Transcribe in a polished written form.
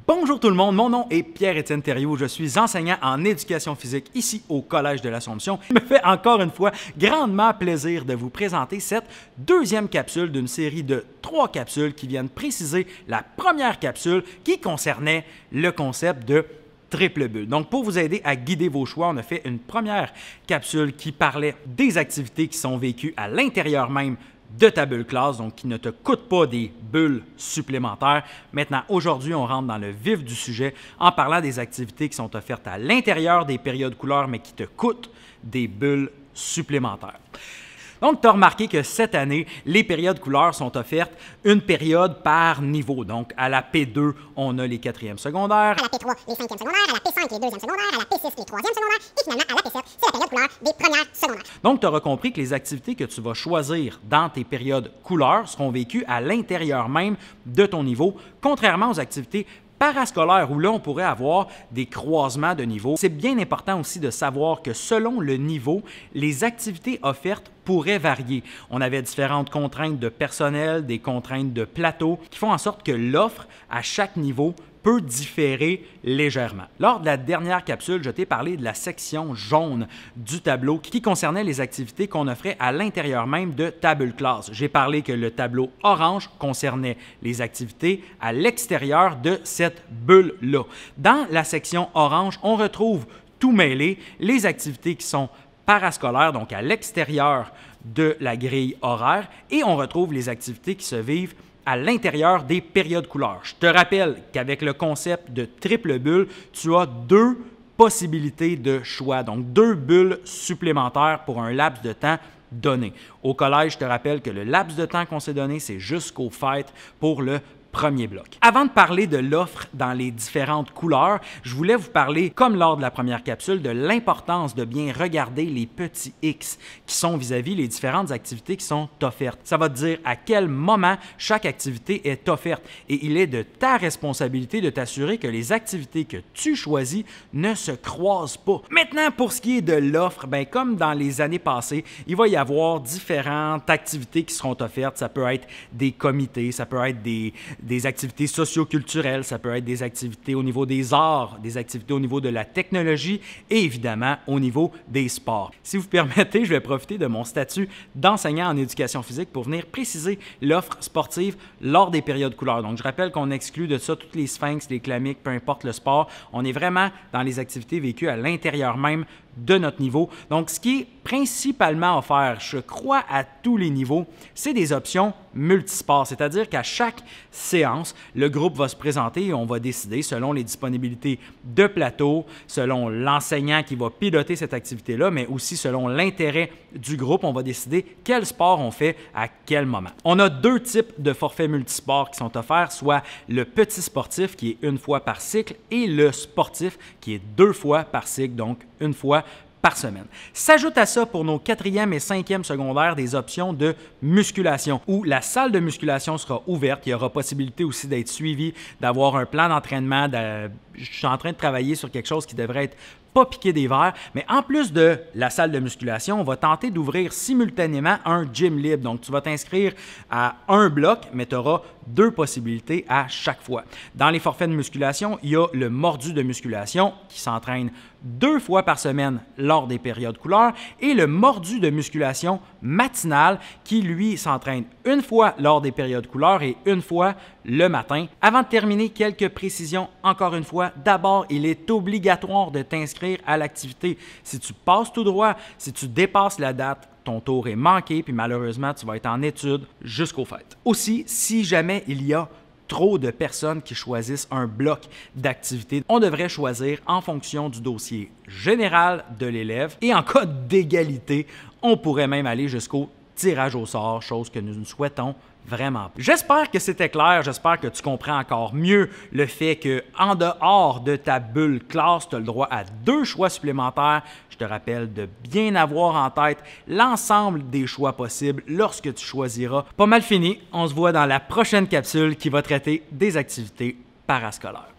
Bonjour tout le monde, mon nom est Pierre-Étienne Thériault, je suis enseignant en éducation physique ici au Collège de l'Assomption. Il me fait encore une fois grandement plaisir de vous présenter cette deuxième capsule d'une série de 3 capsules qui viennent préciser la première capsule qui concernait le concept de triple bulle. Donc, pour vous aider à guider vos choix, on a fait une première capsule qui parlait des activités qui sont vécues à l'intérieur même de ta bulle classe, donc qui ne te coûte pas des bulles supplémentaires. Maintenant, aujourd'hui, on rentre dans le vif du sujet en parlant des activités qui sont offertes à l'intérieur des périodes couleurs, mais qui te coûtent des bulles supplémentaires. Donc, tu as remarqué que cette année, les périodes couleurs sont offertes une période par niveau. Donc, à la P2, on a les 4e secondaires. À la P3, les 5e secondaires. À la P5, les 2e secondaires. À la P6, les 3e secondaires. Et finalement, à la P7, c'est la période couleur des premières secondaires. Donc, tu auras compris que les activités que tu vas choisir dans tes périodes couleurs seront vécues à l'intérieur même de ton niveau, contrairement aux activités parascolaire où là, on pourrait avoir des croisements de niveaux. C'est bien important aussi de savoir que selon le niveau, les activités offertes pourraient varier. On avait différentes contraintes de personnel, des contraintes de plateau qui font en sorte que l'offre à chaque niveau peut différer légèrement. Lors de la dernière capsule, je t'ai parlé de la section jaune du tableau qui concernait les activités qu'on offrait à l'intérieur même de ta bulle classe. J'ai parlé que le tableau orange concernait les activités à l'extérieur de cette bulle-là. Dans la section orange, on retrouve tout mêlé, les activités qui sont parascolaires, donc à l'extérieur de la grille horaire, et on retrouve les activités qui se vivent à l'intérieur des périodes couleurs. Je te rappelle qu'avec le concept de triple bulle, tu as 2 possibilités de choix, donc 2 bulles supplémentaires pour un laps de temps donné. Au collège, je te rappelle que le laps de temps qu'on s'est donné, c'est jusqu'aux fêtes pour le premier bloc. Avant de parler de l'offre dans les différentes couleurs, je voulais vous parler, comme lors de la première capsule, de l'importance de bien regarder les petits X qui sont vis-à-vis les différentes activités qui sont offertes. Ça va te dire à quel moment chaque activité est offerte et il est de ta responsabilité de t'assurer que les activités que tu choisis ne se croisent pas. Maintenant, pour ce qui est de l'offre, bien, comme dans les années passées, il va y avoir différentes activités qui seront offertes. Ça peut être des comités, ça peut être des activités socio-culturelles, ça peut être des activités au niveau des arts, des activités au niveau de la technologie et évidemment au niveau des sports. Si vous permettez, je vais profiter de mon statut d'enseignant en éducation physique pour venir préciser l'offre sportive lors des périodes couleurs. Donc, je rappelle qu'on exclut de ça toutes les sphinx, les clamiques, peu importe le sport. On est vraiment dans les activités vécues à l'intérieur même de notre niveau. Donc, ce qui est principalement offert, je crois, à tous les niveaux, c'est des options multisports, c'est-à-dire qu'à chaque séance, le groupe va se présenter et on va décider selon les disponibilités de plateau, selon l'enseignant qui va piloter cette activité-là, mais aussi selon l'intérêt du groupe, on va décider quel sport on fait à quel moment. On a 2 types de forfaits multisports qui sont offerts, soit le petit sportif qui est 1 fois par cycle et le sportif qui est 2 fois par cycle, donc 1 fois par semaine. S'ajoute à ça pour nos 4e et 5e secondaires des options de musculation où la salle de musculation sera ouverte. Il y aura possibilité aussi d'être suivi, d'avoir un plan d'entraînement. Je suis en train de travailler sur quelque chose qui devrait être pas piqué des verres, mais en plus de la salle de musculation, on va tenter d'ouvrir simultanément un gym libre. Donc, tu vas t'inscrire à un bloc, mais tu auras 2 possibilités à chaque fois. Dans les forfaits de musculation, il y a le mordu de musculation qui s'entraîne 2 fois par semaine lors des périodes couleurs et le mordu de musculation matinal qui, lui, s'entraîne 1 fois lors des périodes couleurs et 1 fois le matin. Avant de terminer, quelques précisions encore une fois. D'abord, il est obligatoire de t'inscrire à l'activité. Si tu passes tout droit, si tu dépasses la date, ton tour est manqué, puis malheureusement, tu vas être en études jusqu'aux fêtes. Aussi, si jamais il y a trop de personnes qui choisissent un bloc d'activité, on devrait choisir en fonction du dossier général de l'élève et en cas d'égalité, on pourrait même aller jusqu'au tirage au sort, chose que nous souhaitons vraiment. J'espère que c'était clair, j'espère que tu comprends encore mieux le fait qu'en dehors de ta bulle classe, tu as le droit à 2 choix supplémentaires. Je te rappelle de bien avoir en tête l'ensemble des choix possibles lorsque tu choisiras. Pas mal fini, on se voit dans la prochaine capsule qui va traiter des activités parascolaires.